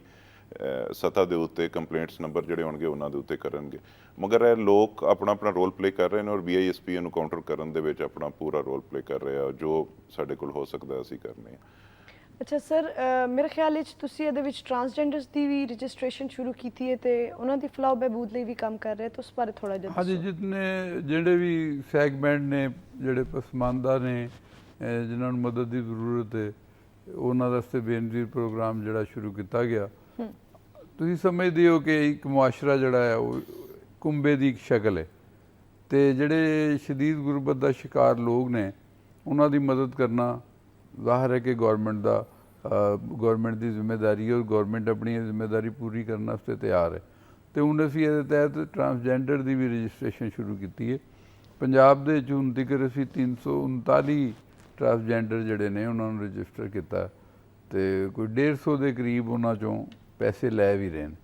ਸਤ੍ਹਾ ਦੇ ਉੱਤੇ ਕੰਪਲੇਂਟਸ ਨੰਬਰ ਜਿਹੜੇ ਹੋਣਗੇ ਉਹਨਾਂ ਦੇ ਉੱਤੇ ਕਰਨਗੇ। ਮਗਰ ਇਹ ਲੋਕ ਆਪਣਾ ਰੋਲ ਪਲੇ ਕਰ ਰਹੇ ਨੇ ਔਰ BISP ਇਹਨੂੰ ਕਾਊਂਟਰ ਕਰਨ ਦੇ ਵਿੱਚ ਆਪਣਾ ਪੂਰਾ ਰੋਲ ਪਲੇ ਕਰ ਰਿਹਾ। ਜੋ ਸਾਡੇ ਕੋਲ ਹੋ ਸਕਦਾ ਅਸੀਂ ਕਰਨੇ ਆ। ਅੱਛਾ ਸਰ, ਮੇਰੇ ਖਿਆਲ ਵਿੱਚ ਤੁਸੀਂ ਇਹਦੇ ਵਿੱਚ ਟਰਾਂਸਜੈਂਡਰਸ ਦੀ ਵੀ ਰਜਿਸਟ੍ਰੇਸ਼ਨ ਸ਼ੁਰੂ ਕੀਤੀ ਹੈ ਤੇ ਉਹਨਾਂ ਦੀ ਫਲਾਹ ਬਹਿਬੂਦ ਲਈ ਵੀ ਕੰਮ ਕਰ ਰਹੇ, ਤਾਂ ਉਸ ਬਾਰੇ ਥੋੜਾ ਜਿਹਾ ਹਾਂਜੀ, ਜਿਹੜੇ ਵੀ ਸੈਗਮੈਂਟ ਨੇ, ਜਿਹੜੇ ਪਸਮਾਨਦਾ ਨੇ, ਜਿਨ੍ਹਾਂ ਨੂੰ ਮਦਦ ਦੀ ਜ਼ਰੂਰਤ ਹੈ, ਉਹਨਾਂ ਵਾਸਤੇ ਬੇਨਜ਼ੀਰ ਪ੍ਰੋਗਰਾਮ ਜਿਹੜਾ ਸ਼ੁਰੂ ਕੀਤਾ ਗਿਆ। ਤੁਸੀਂ ਸਮਝਦੇ ਹੋ ਕਿ ਇੱਕ ਮੁਆਸ਼ਰਾ ਜਿਹੜਾ ਹੈ ਉਹ ਕੁੰਬੇ ਦੀ ਇੱਕ ਸ਼ਕਲ ਹੈ ਤੇ ਜਿਹੜੇ ਸ਼ਦੀਦ ਗੁਰਬਤ ਦਾ ਸ਼ਿਕਾਰ ਲੋਕ ਨੇ ਉਹਨਾਂ ਦੀ ਮਦਦ ਕਰਨਾ ਜ਼ਾਹਰ ਹੈ ਕਿ ਗੌਰਮੈਂਟ ਦੀ ਜ਼ਿੰਮੇਵਾਰੀ ਹੈ ਔਰ ਗੌਰਮੈਂਟ ਆਪਣੀ ਜ਼ਿੰਮੇਵਾਰੀ ਪੂਰੀ ਕਰਨ ਵਾਸਤੇ ਤਿਆਰ ਹੈ। ਤੇ ਹੁਣ ਅਸੀਂ ਇਹਦੇ ਤਹਿਤ ਟਰਾਂਸਜੈਂਡਰ ਦੀ ਵੀ ਰਜਿਸਟ੍ਰੇਸ਼ਨ ਸ਼ੁਰੂ ਕੀਤੀ ਹੈ। ਪੰਜਾਬ ਦੇ ਵਿੱਚ ਹੁਣ ਤੱਕ ਅਸੀਂ 339 ਟਰਾਂਸਜੈਂਡਰ ਜਿਹੜੇ ਨੇ ਉਹਨਾਂ ਨੂੰ ਰਜਿਸਟਰ ਕੀਤਾ ਤੇ ਕੋਈ 150 ਦੇ ਕਰੀਬ ਉਹਨਾਂ 'ਚੋਂ ਪੈਸੇ ਲੈ ਵੀ ਰਹੇ ਨੇ।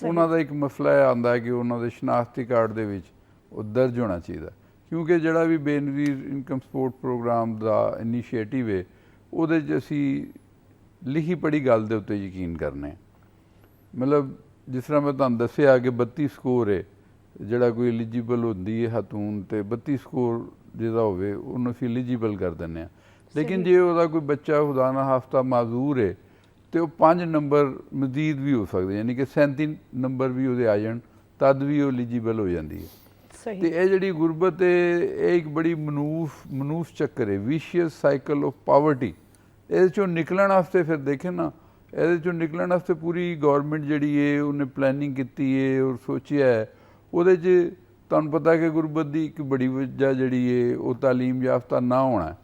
ਉਹਨਾਂ ਦਾ ਇੱਕ ਮਸਲਾ ਇਹ ਆਉਂਦਾ ਹੈ ਕਿ ਉਹਨਾਂ ਦੇ ਸ਼ਨਾਖਤੀ ਕਾਰਡ ਦੇ ਵਿੱਚ ਉਹ ਦਰਜ ਹੋਣਾ ਚਾਹੀਦਾ, ਕਿਉਂਕਿ ਜਿਹੜਾ ਵੀ ਬੇਨਜ਼ੀਰ ਇਨਕਮ ਸਪੋਰਟ ਪ੍ਰੋਗਰਾਮ ਦਾ ਇਨੀਸ਼ੀਏਟਿਵ ਹੈ ਉਹਦੇ 'ਚ ਅਸੀਂ ਲਿਖੀ ਪੜ੍ਹੀ ਗੱਲ ਦੇ ਉੱਤੇ ਯਕੀਨ ਕਰਨੇ। ਮਤਲਬ ਜਿਸ ਤਰ੍ਹਾਂ ਮੈਂ ਤੁਹਾਨੂੰ ਦੱਸਿਆ ਕਿ 32 ਸਕੋਰ ਹੈ ਜਿਹੜਾ ਕੋਈ ਐਲੀਜੀਬਲ ਹੁੰਦੀ ਹੈ ਖਾਤੂਨ, ਤੇ 32 ਸਕੋਰ ਜਿਹਦਾ ਹੋਵੇ ਉਹਨੂੰ ਅਸੀਂ ਐਲੀਜੀਬਲ ਕਰ ਦਿੰਦੇ ਹਾਂ। ਲੇਕਿਨ ਜੇ ਉਹਦਾ ਕੋਈ ਬੱਚਾ ਖੁਦਾ ਨਾ ਖਾਸਤਾ ਮਾਜ਼ੂਰ ਹੈ ਤੇ ਉਹ 5 ਨੰਬਰ ਮਜ਼ੀਦ ਵੀ ਹੋ ਸਕਦੇ, ਯਾਨੀ ਕਿ 37 ਨੰਬਰ ਵੀ ਉਹਦੇ ਆ ਜਾਣ ਤਦ ਵੀ ਉਹ ਐਲੀਜੀਬਲ ਹੋ ਜਾਂਦੀ ਹੈ। ਤੇ ਇਹ ਜਿਹੜੀ ਗੁਰਬਤ ਹੈ ਇਹ ਇੱਕ ਬੜੀ ਮਨੂਸ ਚੱਕਰ ਹੈ, ਵਿਸ਼ੀਅਸ ਸਾਈਕਲ ਆਫ ਪਾਵਰਟੀ। ਇਹਦੇ 'ਚੋਂ ਨਿਕਲਣ ਵਾਸਤੇ ਫਿਰ ਦੇਖੇ ਨਾ, ਇਹਦੇ 'ਚੋਂ ਨਿਕਲਣ ਵਾਸਤੇ ਪੂਰੀ ਗੌਰਮੈਂਟ ਜਿਹੜੀ ਹੈ ਉਹਨੇ ਪਲੈਨਿੰਗ ਕੀਤੀ ਹੈ ਔਰ ਸੋਚਿਆ ਹੈ। ਉਹਦੇ 'ਚ ਤੁਹਾਨੂੰ ਪਤਾ ਕਿ ਗੁਰਬਤ ਦੀ ਇੱਕ ਬੜੀ ਵਜ੍ਹਾ ਜਿਹੜੀ ਹੈ ਉਹ ਤਾਲੀਮ ਯਾਫਤਾ ਨਾ ਹੋਣਾ,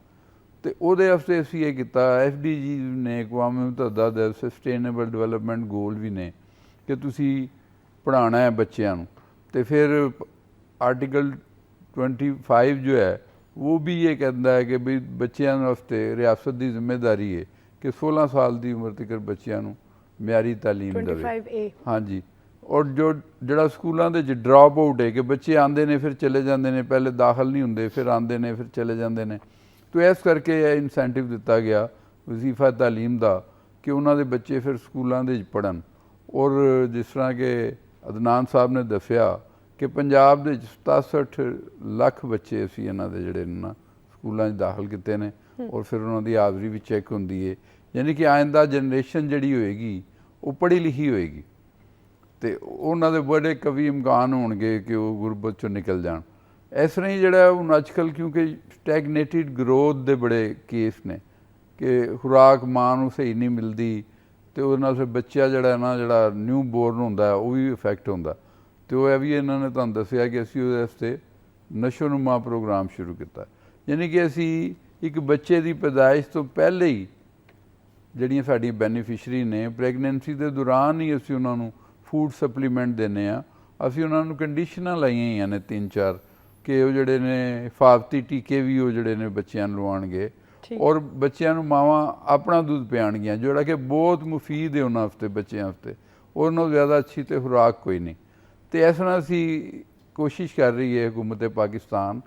ਤੇ ਉਹਦੇ ਵਾਸਤੇ ਅਸੀਂ ਇਹ ਕੀਤਾ। SDG ਨੇ, ਅਕਵਾਮ ਮੁਤੱਹਦਾ ਦੇ ਸਸਟੇਨੇਬਲ ਡਿਵੈਲਪਮੈਂਟ ਗੋਲ ਵੀ ਨੇ ਕਿ ਤੁਸੀਂ ਪੜ੍ਹਾਉਣਾ ਹੈ ਬੱਚਿਆਂ ਨੂੰ। ਤੇ ਫਿਰ ਆਰਟੀਕਲ 25 ਜੋ ਹੈ ਉਹ ਵੀ ਇਹ ਕਹਿੰਦਾ ਹੈ ਕਿ ਵੀ ਬੱਚਿਆਂ ਵਾਸਤੇ ਰਿਆਸਤ ਦੀ ਜ਼ਿੰਮੇਵਾਰੀ ਹੈ ਕਿ 16 ਸਾਲ ਦੀ ਉਮਰ ਤੱਕ ਬੱਚਿਆਂ ਨੂੰ ਮਿਆਰੀ ਤਾਲੀਮ ਦੇਵੇ। ਹਾਂਜੀ, ਔਰ ਜਿਹੜਾ ਸਕੂਲਾਂ ਦੇ 'ਚ ਡਰਾਪ ਆਊਟ ਹੈ ਕਿ ਬੱਚੇ ਆਉਂਦੇ ਨੇ ਫਿਰ ਚਲੇ ਜਾਂਦੇ ਨੇ, ਪਹਿਲੇ ਦਾਖਲ ਨਹੀਂ ਹੁੰਦੇ, ਫਿਰ ਆਉਂਦੇ ਨੇ ਫਿਰ ਚਲੇ ਜਾਂਦੇ ਨੇ। ਤੋ ਇਸ ਕਰਕੇ ਇਹ ਇਨਸੈਂਟਿਵ ਦਿੱਤਾ ਗਿਆ ਵਜ਼ੀਫਾ ਤਾਲੀਮ ਦਾ ਕਿ ਉਹਨਾਂ ਦੇ ਬੱਚੇ ਫਿਰ ਸਕੂਲਾਂ ਦੇ 'ਚ ਪੜ੍ਹਨ। ਔਰ ਜਿਸ ਤਰ੍ਹਾਂ ਕਿ ਅਦਨਾਨ ਸਾਹਿਬ ਨੇ ਦੱਸਿਆ ਕਿ ਪੰਜਾਬ ਦੇ ਵਿੱਚ 67 ਲੱਖ ਬੱਚੇ ਅਸੀਂ ਇਹਨਾਂ ਦੇ ਜਿਹੜੇ ਨੇ ਨਾ ਸਕੂਲਾਂ 'ਚ ਦਾਖਲ ਕੀਤੇ ਨੇ ਔਰ ਫਿਰ ਉਹਨਾਂ ਦੀ ਹਾਜ਼ਰੀ ਵੀ ਚੈੱਕ ਹੁੰਦੀ ਹੈ। ਯਾਨੀ ਕਿ ਆਇੰਦਾ ਜਨਰੇਸ਼ਨ ਜਿਹੜੀ ਹੋਏਗੀ ਉਹ ਪੜ੍ਹੀ ਲਿਖੀ ਹੋਏਗੀ ਤੇ ਉਹਨਾਂ ਦੇ ਬੜੇ ਕਵੀ ਇਮਕਾਨ ਹੋਣਗੇ ਕਿ ਉਹ ਗੁਰਬਤ 'ਚੋਂ ਨਿਕਲ ਜਾਣ। ਇਸ ਤਰ੍ਹਾਂ ਹੀ ਜਿਹੜਾ ਹੁਣ ਅੱਜ ਕੱਲ੍ਹ ਕਿਉਂਕਿ ਸਟੈਗਨੇਟਿਡ ਗਰੋਥ ਦੇ ਬੜੇ ਕੇਸ ਨੇ ਕਿ ਖੁਰਾਕ ਮਾਂ ਨੂੰ ਸਹੀ ਨਹੀਂ ਮਿਲਦੀ ਤੇ ਉਹਦੇ ਨਾਲ ਫਿਰ ਬੱਚਾ ਜਿਹੜਾ ਨਾ ਜਿਹੜਾ ਨਿਊ ਬੋਰਨ ਹੁੰਦਾ ਉਹ ਵੀ ਇਫੈਕਟ ਹੁੰਦਾ ਤੇ ਉਹ ਇਹ ਵੀ ਇਹਨਾਂ ਨੇ ਤੁਹਾਨੂੰ ਦੱਸਿਆ ਕਿ ਅਸੀਂ ਉਹਦੇ ਵਾਸਤੇ ਨਸ਼ੋਨੁਮਾ ਪ੍ਰੋਗਰਾਮ ਸ਼ੁਰੂ ਕੀਤਾ। ਯਾਨੀ ਕਿ ਅਸੀਂ ਇੱਕ ਬੱਚੇ ਦੀ ਪੈਦਾਇਸ਼ ਤੋਂ ਪਹਿਲੇ ਹੀ ਜਿਹੜੀਆਂ ਸਾਡੀ ਬੈਨੀਫਿਸ਼ਰੀ ਨੇ ਪ੍ਰੈਗਨੈਂਸੀ ਦੇ ਦੌਰਾਨ ਹੀ ਅਸੀਂ ਉਹਨਾਂ ਨੂੰ ਫੂਡ ਸਪਲੀਮੈਂਟ ਦਿੰਦੇ ਹਾਂ। ਅਸੀਂ ਉਹਨਾਂ ਨੂੰ ਕੰਡੀਸ਼ਨਾਂ ਲਾਈਆਂ ਹੋਈਆਂ ਨੇ 3-4 ਕਿ ਉਹ ਜਿਹੜੇ ਨੇ ਹਿਫਾਜ਼ਤੀ ਟੀਕੇ ਵੀ ਉਹ ਜਿਹੜੇ ਨੇ ਬੱਚਿਆਂ ਨੂੰ ਲਵਾਉਣਗੇ ਔਰ ਬੱਚਿਆਂ ਨੂੰ ਮਾਵਾਂ ਆਪਣਾ ਦੁੱਧ ਪਿਆਉਣਗੀਆਂ ਜਿਹੜਾ ਕਿ ਬਹੁਤ ਮੁਫੀਦ ਹੈ ਉਹਨਾਂ ਵਾਸਤੇ ਬੱਚਿਆਂ ਵਾਸਤੇ। ਉਹਨਾਂ ਨਾਲੋਂ ਜ਼ਿਆਦਾ ਅੱਛੀ ਤੇ ਖੁਰਾਕ ਕੋਈ ਨਹੀਂ। ਤੇ ਇਸ ਤਰ੍ਹਾਂ ਅਸੀਂ ਕੋਸ਼ਿਸ਼ ਕਰ ਰਹੀ ਹੈ ਹਕੂਮਤ ਪਾਕਿਸਤਾਨ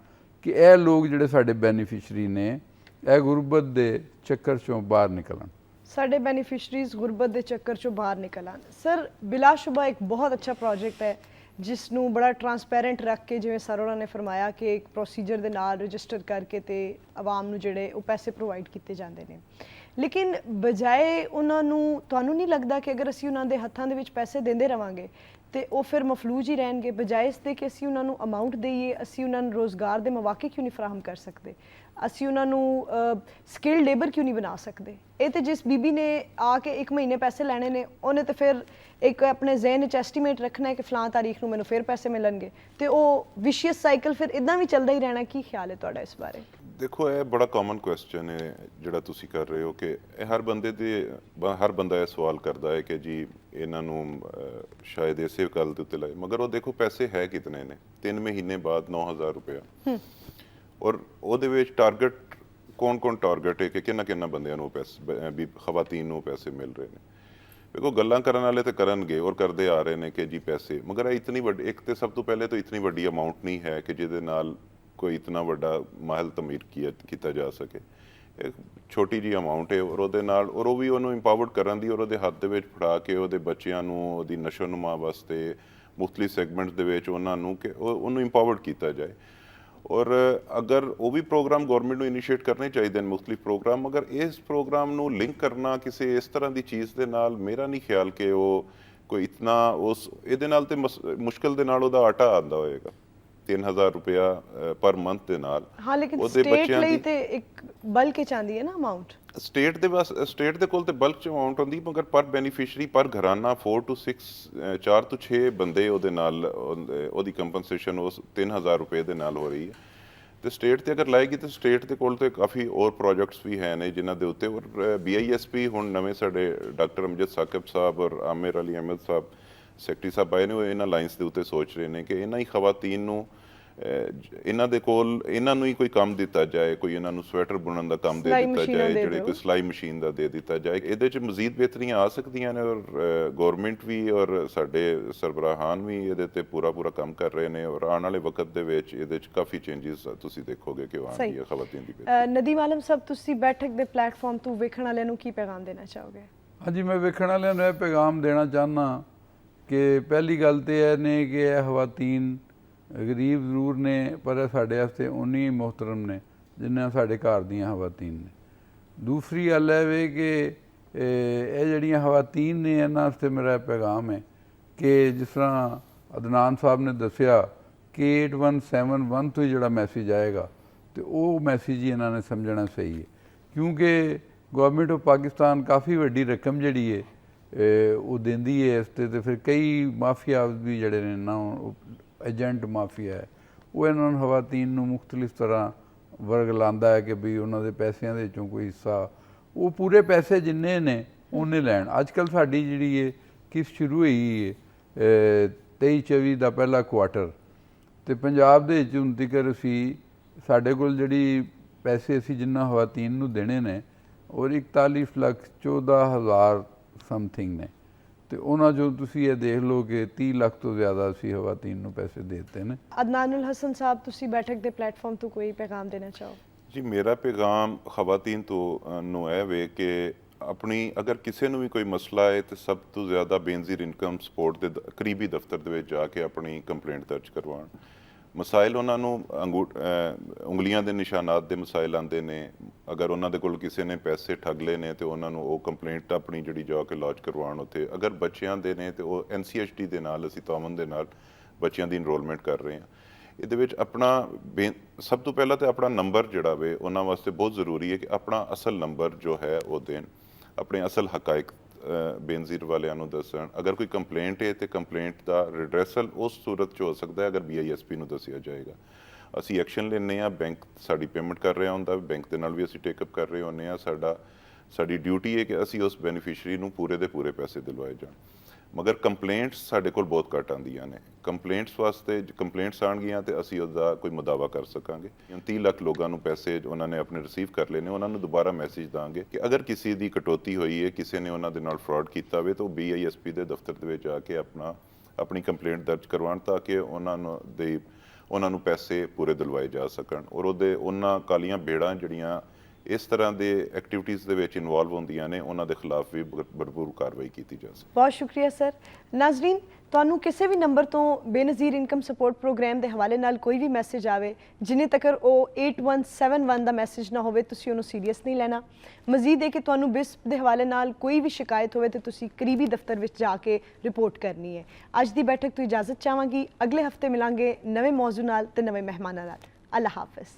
ਕਿ ਇਹ ਲੋਕ ਜਿਹੜੇ ਸਾਡੇ ਬੈਨੀਫਿਸ਼ਰੀ ਨੇ ਇਹ ਗੁਰਬਤ ਦੇ ਚੱਕਰ 'ਚੋਂ ਬਾਹਰ ਨਿਕਲਣ। ਸਾਡੇ ਬੈਨੀਫਿਸ਼ਰੀਜ਼ ਗੁਰਬਤ ਦੇ ਚੱਕਰ 'ਚੋਂ ਬਾਹਰ ਨਿਕਲ ਆਉਣ। ਸਰ ਬਿਲਾਸ਼ੁਬਾ ਇੱਕ ਬਹੁਤ ਅੱਛਾ ਪ੍ਰੋਜੈਕਟ ਹੈ ਜਿਸ ਨੂੰ ਬੜਾ ਟਰਾਂਸਪੈਰੈਂਟ ਰੱਖ ਕੇ ਜਿਵੇਂ ਸਰ ਉਹਨਾਂ ਨੇ ਫਰਮਾਇਆ ਕਿ ਇੱਕ ਪ੍ਰੋਸੀਜਰ ਦੇ ਨਾਲ ਰਜਿਸਟਰ ਕਰਕੇ ਤੇ ਆਵਾਮ ਨੂੰ ਜਿਹੜੇ ਉਹ ਪੈਸੇ ਪ੍ਰੋਵਾਈਡ ਕੀਤੇ ਜਾਂਦੇ ਨੇ। ਲੇਕਿਨ ਬਜਾਏ ਉਹਨਾਂ ਨੂੰ ਤੁਹਾਨੂੰ ਨਹੀਂ ਲੱਗਦਾ ਕਿ ਅਗਰ ਅਸੀਂ ਉਹਨਾਂ ਦੇ ਹੱਥਾਂ ਦੇ ਵਿੱਚ ਪੈਸੇ ਦਿੰਦੇ ਰਵਾਂਗੇ ਤੇ ਉਹ ਫਿਰ ਮਫਲੂਜ ਹੀ ਰਹਿਣਗੇ ਬਜਾਏ ਇਸ ਦੇ ਕਿ ਅਸੀਂ ਉਹਨਾਂ ਨੂੰ ਅਮਾਊਂਟ ਦੇਈਏ? ਅਸੀਂ ਉਹਨਾਂ ਨੂੰ ਰੋਜ਼ਗਾਰ ਦੇ ਮੌਕੇ ਕਿਉਂ ਨਹੀਂ ਫਰਾਹਮ ਕਰ ਸਕਦੇ? ਅਸੀਂ ਉਹਨਾਂ ਨੂੰ ਸਕਿਲਡ ਲੇਬਰ ਕਿਉਂ ਨਹੀਂ ਬਣਾ ਸਕਦੇ? ਇਹ ਤੇ ਜਿਸ ਬੀਬੀ ਨੇ ਆ ਕੇ 1 ਮਹੀਨੇ ਪੈਸੇ ਲੈਣੇ ਨੇ ਉਹਨੇ ਤੇ ਫਿਰ ਇੱਕ ਆਪਣੇ ਜ਼ਹਿਨ 'ਚ ਐਸਟੀਮੇਟ ਰੱਖਣਾ ਹੈ ਕਿ ਫਲਾਂ ਤਾਰੀਖ ਨੂੰ ਮੈਨੂੰ ਫਿਰ ਪੈਸੇ ਮਿਲਣਗੇ ਤੇ ਉਹ ਵਿਸ਼ੀਅਸ ਸਾਈਕਲ ਫਿਰ ਇਦਾਂ ਵੀ ਚੱਲਦਾ ਹੀ ਰਹਿਣਾ। ਕੀ ਖਿਆਲ ਹੈ ਤੁਹਾਡਾ ਇਸ ਬਾਰੇ? ਦੇਖੋ ਇਹ ਬੜਾ ਕਾਮਨ ਕੁਐਸਚਨ ਹੈ ਜਿਹੜਾ ਤੁਸੀਂ ਕਰ ਰਹੇ ਹੋ ਕਿ ਇਹ ਹਰ ਬੰਦਾ ਇਹ ਸਵਾਲ ਕਰਦਾ ਹੈ ਕਿ ਜੀ ਇਹਨਾਂ ਨੂੰ ਸ਼ਾਇਦ ਇਸੇ ਗੱਲ ਦੇ ਉੱਤੇ ਲਾਏ ਮਗਰ ਉਹ ਦੇਖੋ ਪੈਸੇ ਹੈ ਕਿਤਨੇ ਨੇ 3 ਮਹੀਨੇ ਬਾਅਦ 9000 ਰੁਪਇਆ ਔਰ ਉਹਦੇ ਵਿੱਚ ਟਾਰਗੇਟ ਕੌਣ ਟਾਰਗੇਟ ਹੈ ਕਿ ਕਿੰਨਾ ਬੰਦਿਆਂ ਨੂੰ ਪੈਸੇ ਵੀ ਖਵਾਤੀਨ ਨੂੰ ਪੈਸੇ ਮਿਲ ਰਹੇ ਨੇ। ਦੇਖੋ ਗੱਲਾਂ ਕਰਨ ਵਾਲੇ ਤਾਂ ਕਰਨਗੇ ਔਰ ਕਰਦੇ ਆ ਰਹੇ ਨੇ ਕਿ ਜੀ ਪੈਸੇ ਮਗਰ ਇਹ ਇਤਨੀ ਵੱਡੀ ਇੱਕ ਤੇ ਸਭ ਤੋਂ ਪਹਿਲੇ ਤਾਂ ਇਤਨੀ ਵੱਡੀ ਅਮਾਊਂਟ ਨਹੀਂ ਹੈ ਕਿ ਜਿਹਦੇ ਨਾਲ ਕੋਈ ਇਤਨਾ ਵੱਡਾ ਮਹਿਲ ਤਮੀਰ ਕੀਤਾ ਜਾ ਸਕੇ। ਇੱਕ ਛੋਟੀ ਜੀ ਅਮਾਊਂਟ ਹੈ ਔਰ ਉਹਦੇ ਨਾਲ ਔਰ ਉਹ ਵੀ ਉਹਨੂੰ ਇੰਪਾਵਰਡ ਕਰਨ ਦੀ ਔਰ ਉਹਦੇ ਹੱਥ ਦੇ ਵਿੱਚ ਫੜਾ ਕੇ ਉਹਦੇ ਬੱਚਿਆਂ ਨੂੰ ਉਹਦੀ ਨਸ਼ੋਨੁਮਾ ਵਾਸਤੇ ਮੁਖਤਲਿਫ ਸੈਗਮੈਂਟ ਦੇ ਵਿੱਚ ਉਹਨਾਂ ਨੂੰ ਕਿ ਉਹਨੂੰ ਇੰਪਾਵਰਡ ਕੀਤਾ ਜਾਏ। ਔਰ ਅਗਰ ਉਹ ਵੀ ਪ੍ਰੋਗਰਾਮ ਗਵਰਨਮੈਂਟ ਨੂੰ ਇਨੀਸ਼ੀਏਟ ਕਰਨੇ ਚਾਹੀਦੇ ਨੇ ਮੁਖਤਲਿਫ ਪ੍ਰੋਗਰਾਮ ਮਗਰ ਇਸ ਪ੍ਰੋਗਰਾਮ ਨੂੰ ਲਿੰਕ ਕਰਨਾ ਕਿਸੇ ਇਸ ਤਰ੍ਹਾਂ ਦੀ ਚੀਜ਼ ਦੇ ਨਾਲ ਮੇਰਾ ਨਹੀਂ ਖਿਆਲ ਕਿ ਉਹ ਕੋਈ ਇਤਨਾ ਉਸ ਇਹਦੇ ਨਾਲ ਤੇ ਮੁਸ਼ਕਿਲ ਦੇ ਨਾਲ ਉਹਦਾ ਆਟਾ ਆਉਂਦਾ ਹੋਏਗਾ 3000 ਰੁਪਇਆ ਪਰ ਮੰਥ ਦੇ ਨਾਲ। ਹਾਂ ਲੇਕਿਨ ਸਟੇਟ ਲਈ ਤੇ ਇੱਕ ਬਲਕ ਚ ਆਂਦੀ ਹੈ ਨਾ ਅਮਾਉਂਟ। ਸਟੇਟ ਦੇ ਕੋਲ ਤੇ ਬਲਕ ਚ ਅਮਾਉਂਟ ਹੁੰਦੀ ਮਗਰ ਪਰ ਬੈਨੀਫਿਸ਼ਰੀ ਪਰ ਘਰਾਨਾ 4 ਤੋਂ 6 ਬੰਦੇ ਉਹਦੇ ਨਾਲ ਉਹਦੀ ਕੰਪਨਸੇਸ਼ਨ ਉਸ 3000 ਰੁਪਏ ਦੇ ਨਾਲ ਹੋ ਰਹੀ ਹੈ। ਤੇ ਸਟੇਟ ਤੇ ਅਗਰ ਲਾਏਗੀ ਤੇ ਸਟੇਟ ਦੇ ਕੋਲ ਤੇ ਕਾਫੀ ਹੋਰ ਪ੍ਰੋਜੈਕਟਸ ਵੀ ਹੈ ਨੇ ਜਿਨ੍ਹਾਂ ਦੇ ਉੱਤੇ ਔਰ BISP ਹੁਣ ਨਵੇਂ ਸਾਡੇ ਡਾਕਟਰ ਅਮਜਦ ਸਾਕਿਬ ਸਾਹਿਬ ਔਰ ਆਮਿਰ ਅਲੀ ਅਹਿਮਦ ਸਾਹਿਬ ਸੈਕਟਰੀ ਸਾਹਿਬ ਆਏ ਨੇ ਉਹ ਇਹਨਾਂ ਲਾਈਨਸ ਦੇ ਉੱਤੇ ਸੋਚ ਰਹੇ ਨੇ ਕਿ ਇਹਨਾਂ ਹੀ ਖਵਾਤੀਨ ਨੂੰ ਇਹਨਾਂ ਦੇ ਕੋਲ ਇਹਨਾਂ ਨੂੰ ਹੀ ਕੋਈ ਕੰਮ ਦਿੱਤਾ ਜਾਏ ਕੋਈ ਇਹਨਾਂ ਨੂੰ ਸਵੈਟਰ ਬੁਣਨ ਦਾ ਕੰਮ ਦੇ ਦਿੱਤਾ ਜਾਏ ਜਿਹੜੇ ਕੋਈ ਸਿਲਾਈ ਮਸ਼ੀਨ ਦਾ ਦੇ ਦਿੱਤਾ ਜਾਏ। ਇਹਦੇ 'ਚ ਮਜ਼ੀਦ ਬਿਹਤਰੀਆਂ ਆ ਸਕਦੀਆਂ ਨੇ ਔਰ ਗੌਰਮੈਂਟ ਵੀ ਔਰ ਸਾਡੇ ਸਰਬਰਾਹਾਨ ਵੀ ਇਹਦੇ ਤੇ ਪੂਰਾ ਕੰਮ ਕਰ ਰਹੇ ਨੇ ਔਰ ਆਉਣ ਵਾਲੇ ਵਕਤ ਦੇ ਵਿੱਚ ਇਹਦੇ 'ਚ ਕਾਫੀ ਚੇਂਜਸ ਤੁਸੀਂ ਦੇਖੋਗੇ ਕਿ ਆਉਣਗੀ ਖਵਾਤੀਨ ਦੀ। ਨਦੀਮ ਆਲਮ ਸਾਹਿਬ ਤੁਸੀਂ ਬੈਠਕ ਦੇ ਪਲੇਟਫਾਰਮ ਤੋਂ ਵੇਖਣ ਵਾਲਿਆਂ ਨੂੰ ਕੀ ਪੈਗਾਮ ਦੇਣਾ ਚਾਹੋਗੇ? ਹਾਂਜੀ ਮੈਂ ਵੇਖਣ ਵਾਲਿਆਂ ਨੂੰ ਇਹ ਪੈਗਾਮ ਦੇਣਾ ਚਾਹੁੰਦਾ ਕਿ ਪਹਿਲੀ ਗੱਲ ਤੇ ਇਹ ਨੇ ਕਿ ਇਹ ਖਵਾਤੀਨ ਗਰੀਬ ਜ਼ਰੂਰ ਨੇ ਪਰ ਸਾਡੇ ਵਾਸਤੇ ਉਨੀ ਹੀ ਮੁਹਤਰਮ ਨੇ ਜਿੰਨਾ ਸਾਡੇ ਘਰ ਦੀਆਂ ਖਵਾਤੀਨ ਨੇ। ਦੂਸਰੀ ਗੱਲ ਇਹ ਵੇ ਕਿ ਇਹ ਜਿਹੜੀਆਂ ਖਵਾਤੀਨ ਨੇ ਇਹਨਾਂ ਵਾਸਤੇ ਮੇਰਾ ਪੈਗਾਮ ਹੈ ਕਿ ਜਿਸ ਤਰ੍ਹਾਂ ਅਦਨਾਨ ਸਾਹਿਬ ਨੇ ਦੱਸਿਆ ਕਿ 8171 ਤੋਂ ਜਿਹੜਾ ਮੈਸੇਜ ਆਏਗਾ ਤੇ ਉਹ ਮੈਸੇਜ ਹੀ ਇਹਨਾਂ ਨੇ ਸਮਝਣਾ ਸਹੀ ਹੈ ਕਿਉਂਕਿ ਗਵਰਨਮੈਂਟ ਆਫ ਪਾਕਿਸਤਾਨ ਕਾਫੀ ਵੱਡੀ ਰਕਮ ਜਿਹੜੀ ਹੈ ਉਹ ਦਿੰਦੀ ਹੈ ਇਸ ਤੇ ਫਿਰ ਕਈ ਮਾਫੀਆ ਵੀ ਜਿਹੜੇ ਨੇ ਨਾ ਏਜੰਟ ਮਾਫੀਆ ਹੈ ਉਹ ਇਹਨਾਂ ਨੂੰ ਖਵਾਤੀਨ ਨੂੰ ਮੁਖਤਲਿਫ ਤਰ੍ਹਾਂ ਵਰਗ ਲਾਉਂਦਾ ਹੈ ਕਿ ਵੀ ਉਹਨਾਂ ਦੇ ਪੈਸਿਆਂ ਦੇ ਵਿੱਚੋਂ ਕੋਈ ਹਿੱਸਾ ਉਹ ਪੂਰੇ ਪੈਸੇ ਜਿੰਨੇ ਨੇ ਉਹਨੇ ਲੈਣ। ਅੱਜ ਕੱਲ੍ਹ ਸਾਡੀ ਜਿਹੜੀ ਹੈ ਕਿਸ ਸ਼ੁਰੂ ਹੋਈ ਹੈ 23-24 ਦਾ ਪਹਿਲਾ ਕੁਆਟਰ ਤੇ ਪੰਜਾਬ ਦੇ ਵਿੱਚ ਹੁਣ ਤੱਕ ਅਸੀਂ ਸਾਡੇ ਕੋਲ ਜਿਹੜੀ ਪੈਸੇ ਅਸੀਂ ਜਿੰਨਾ ਖਵਾਤੀਨ ਨੂੰ ਦੇਣੇ ਨੇ ਔਰ 41,14,000 ਸਮਥਿੰਗ ਨੇ ਤੇ ਉਹਨਾਂ ਜੋ ਤੁਸੀਂ ਇਹ ਦੇਖ ਲਓ ਕਿ 30 ਲੱਖ ਤੋਂ ਜ਼ਿਆਦਾ ਅਸੀਂ ਖਵਾਤੀਨ ਨੂੰ ਪੈਸੇ ਦੇ ਦਿੱਤੇ ਨੇ। ਅਦਨਾਨੁਲ ਹਸਨ ਸਾਹਿਬ ਤੁਸੀਂ ਬੈਠਕ ਦੇ ਪਲੇਟਫਾਰਮ ਤੋਂ ਕੋਈ ਪੈਗਾਮ ਦੇਣਾ ਚਾਹੋ? ਜੀ ਮੇਰਾ ਪੈਗਾਮ ਖਵਾਤੀਨ ਤੋਂ ਨੂੰ ਇਹ ਵੇ ਕਿ ਆਪਣੀ ਅਗਰ ਕਿਸੇ ਨੂੰ ਵੀ ਕੋਈ ਮਸਲਾ ਹੈ ਤੇ ਸਭ ਤੋਂ ਜ਼ਿਆਦਾ ਬੇਨਜ਼ੀਰ ਇਨਕਮ ਸਪੋਰਟ ਦੇ ਕਰੀਬੀ ਦਫ਼ਤਰ ਦੇ ਵਿੱਚ ਜਾ ਕੇ ਆਪਣੀ ਕੰਪਲੇਂਟ ਦਰਜ ਕਰਵਾਉਣ। ਮਸਾਇਲ ਉਹਨਾਂ ਨੂੰ ਉਂਗਲੀਆਂ ਦੇ ਨਿਸ਼ਾਨਾਤ ਦੇ ਮਸਾਇਲ ਆਉਂਦੇ ਨੇ, ਅਗਰ ਉਹਨਾਂ ਦੇ ਕੋਲ ਕਿਸੇ ਨੇ ਪੈਸੇ ਠੱਗ ਲਏ ਨੇ ਤੇ ਉਹਨਾਂ ਨੂੰ ਉਹ ਕੰਪਲੇਂਟ ਆਪਣੀ ਜਿਹੜੀ ਜਾ ਕੇ ਲੌਜ ਕਰਵਾਉਣ ਉੱਥੇ। ਅਗਰ ਬੱਚਿਆਂ ਦੇ ਨੇ ਤੇ ਉਹ NCHT ਦੇ ਨਾਲ ਅਸੀਂ ਤਾਮਨ ਦੇ ਨਾਲ ਬੱਚਿਆਂ ਦੀ ਇਨਰੋਲਮੈਂਟ ਕਰ ਰਹੇ ਹਾਂ। ਇਹਦੇ ਵਿੱਚ ਆਪਣਾ ਸਭ ਤੋਂ ਪਹਿਲਾਂ ਤਾਂ ਆਪਣਾ ਨੰਬਰ ਜਿਹੜਾ ਵੇ ਉਹਨਾਂ ਵਾਸਤੇ ਬਹੁਤ ਜ਼ਰੂਰੀ ਹੈ ਕਿ ਆਪਣਾ ਅਸਲ ਨੰਬਰ ਜੋ ਹੈ ਉਹ ਦੇਣ, ਆਪਣੇ ਅਸਲ ਹਕਾਇਕ ਬੇਨਜ਼ੀਰ ਵਾਲਿਆਂ ਨੂੰ ਦੱਸਣ। ਅਗਰ ਕੋਈ ਕੰਪਲੇਂਟ ਹੈ ਤੇ ਕੰਪਲੇਂਟ ਦਾ ਰਿਡਰੈਸਲ ਉਸ ਸੂਰਤ 'ਚ ਹੋ ਸਕਦਾ ਹੈ ਅਗਰ BISP ਨੂੰ ਦੱਸਿਆ ਜਾਏਗਾ। ਅਸੀਂ ਐਕਸ਼ਨ ਲੈਂਦੇ ਹਾਂ, ਬੈਂਕ ਸਾਡੀ ਪੇਮੈਂਟ ਕਰ ਰਿਹਾ ਹੁੰਦਾ, ਬੈਂਕ ਦੇ ਨਾਲ ਵੀ ਅਸੀਂ ਟੇਕਅਪ ਕਰ ਰਹੇ ਹੁੰਦੇ ਹਾਂ। ਸਾਡੀ ਡਿਊਟੀ ਹੈ ਕਿ ਅਸੀਂ ਉਸ ਬੈਨੀਫੀਸ਼ਰੀ ਨੂੰ ਪੂਰੇ ਦੇ ਪੂਰੇ ਪੈਸੇ ਦਿਲਵਾਏ ਜਾਣ। ਮਗਰ ਕੰਪਲੇਂਟਸ ਸਾਡੇ ਕੋਲ ਬਹੁਤ ਘੱਟ ਆਉਂਦੀਆਂ ਨੇ। ਕੰਪਲੇਂਟਸ ਵਾਸਤੇ ਕੰਪਲੇਂਟਸ ਆਉਣਗੀਆਂ ਤੇ ਅਸੀਂ ਉਹਦਾ ਕੋਈ ਮੁਦਾਵਾ ਕਰ ਸਕਾਂਗੇ। 30 ਲੱਖ ਲੋਕਾਂ ਨੂੰ ਪੈਸੇ ਉਹਨਾਂ ਨੇ ਆਪਣੇ ਰਿਸੀਵ ਕਰ ਲਏ ਨੇ, ਉਹਨਾਂ ਨੂੰ ਦੁਬਾਰਾ ਮੈਸੇਜ ਦਾਂਗੇ ਕਿ ਅਗਰ ਕਿਸੇ ਦੀ ਕਟੌਤੀ ਹੋਈ ਹੈ, ਕਿਸੇ ਨੇ ਉਹਨਾਂ ਦੇ ਨਾਲ ਫਰਾਡ ਕੀਤਾ ਹੋਵੇ ਤਾਂ ਉਹ BISP ਦੇ ਦਫ਼ਤਰ ਦੇ ਵਿੱਚ ਆ ਕੇ ਆਪਣੀ ਕੰਪਲੇਂਟ ਦਰਜ ਕਰਵਾਉਣ ਤਾਂ ਕਿ ਉਹਨਾਂ ਨੂੰ ਪੈਸੇ ਪੂਰੇ ਦਿਲਵਾਏ ਜਾ ਸਕਣ। ਔਰ ਉਹਨਾਂ ਕਾਲੀਆਂ ਬੇੜਾਂ ਜਿਹੜੀਆਂ ਇਸ ਤਰ੍ਹਾਂ ਦੇ ਐਕਟੀਵਿਟੀਜ਼ ਦੇ ਵਿੱਚ ਇਨਵੋਲਵ ਹੁੰਦੀਆਂ ਨੇ ਉਹਨਾਂ ਦੇ ਖਿਲਾਫ ਵੀ ਭਰਪੂਰ ਕਾਰਵਾਈ ਕੀਤੀ ਜਾ ਸਕਦੀ। ਬਹੁਤ ਸ਼ੁਕਰੀਆ ਸਰ। ਨਾਜ਼ਰੀਨ, ਤੁਹਾਨੂੰ ਕਿਸੇ ਵੀ ਨੰਬਰ ਤੋਂ ਬੇਨਜ਼ੀਰ ਇਨਕਮ ਸਪੋਰਟ ਪ੍ਰੋਗਰਾਮ ਦੇ ਹਵਾਲੇ ਨਾਲ ਕੋਈ ਵੀ ਮੈਸੇਜ ਆਵੇ, ਜਿੰਨੇ ਤੱਕ ਉਹ 8171 ਦਾ ਮੈਸੇਜ ਨਾ ਹੋਵੇ, ਤੁਸੀਂ ਉਹਨੂੰ ਸੀਰੀਅਸ ਨਹੀਂ ਲੈਣਾ। ਮਜ਼ੀਦ ਹੈ ਕਿ ਤੁਹਾਨੂੰ BISP ਦੇ ਹਵਾਲੇ ਨਾਲ ਕੋਈ ਵੀ ਸ਼ਿਕਾਇਤ ਹੋਵੇ ਤਾਂ ਤੁਸੀਂ ਕਰੀਬੀ ਦਫ਼ਤਰ ਵਿੱਚ ਜਾ ਕੇ ਰਿਪੋਰਟ ਕਰਨੀ ਹੈ। ਅੱਜ ਦੀ ਬੈਠਕ ਤੋਂ ਇਜਾਜ਼ਤ ਚਾਹਾਂਗੀ। ਅਗਲੇ ਹਫਤੇ ਮਿਲਾਂਗੇ ਨਵੇਂ ਮੌਜੂ ਨਾਲ ਤੇ ਨਵੇਂ ਮਹਿਮਾਨਾਂ ਨਾਲ। ਅੱਲਾ ਹਾਫਿਜ਼।